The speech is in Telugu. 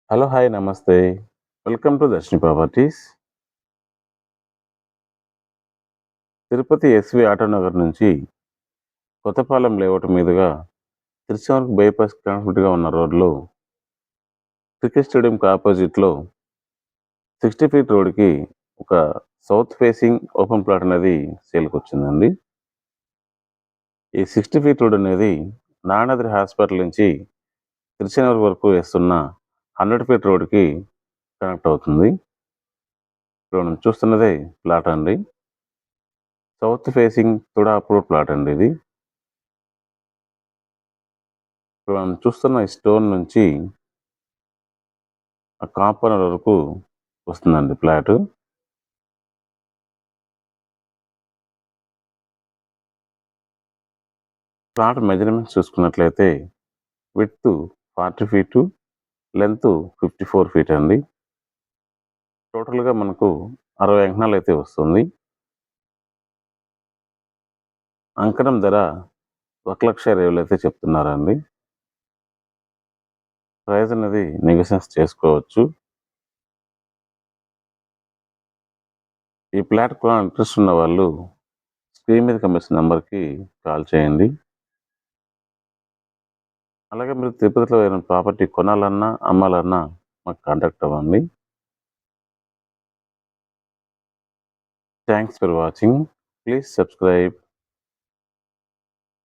హలో! హాయ్! నమస్తే. Welcome to Darshini properties. Tirupati SV Autonagar నుంచి కొత్తపాలెం లేఅవుట్ మీదుగా త్రిశూర్‌కి బైపాస్ కనెక్టివిటీగా ఉన్న రోడ్‌లో క్రికెట్ స్టేడియంకి అపోజిట్‌లో 60 ఫీట్ రోడ్‌కి ఒక సౌత్ ఫేసింగ్ ఓపెన్ ప్లాట్ అనేది సేల్‌కొచ్చిందండి. ఈ 60 ఫీట్ రోడ్ అనేది నాగార్జున హాస్పిటల్ నుంచి తిరుచానూరు వరకు వేస్తున్న 100 ఫీట్ రోడ్‌కి కనెక్ట్ అవుతుంది. ఇప్పుడు మనం చూస్తున్నదే ప్లాట్ అండి. South facing TUDA approved plot అండి ఇది. ఇప్పుడు మనం చూస్తున్న ఈ స్టోన్ నుంచి ఆ కాంపౌండ్ వరకు వస్తుందండి ఫ్లాటు. ఫ్లాట్ మెజర్‌మెంట్స్ చూసుకున్నట్లయితే విడ్త్ 40 ఫీటు, లెంత్ 54 ఫీట్ అండి. టోటల్‌గా మనకు 60 అంకణాలైతే వస్తుంది. అంకణం ధర 1,20,000 అయితే చెప్తున్నారండి. ప్రైస్ అనేది నెగోషియేషన్ చేసుకోవచ్చు. ఈ ఫ్లాట్ కొనాలని ఇంట్రెస్ట్ ఉన్న వాళ్ళు స్క్రీన్ మీద కనిపిస్తున్న నంబర్‌కి కాల్ చేయండి. అలాగే మీరు తిరుపతిలో ఏదైనా ప్రాపర్టీ కొనాలన్నా, అమ్మాలన్నా మాకు కాంటాక్ట్ అవ్వండి. Thanks for watching. Please subscribe.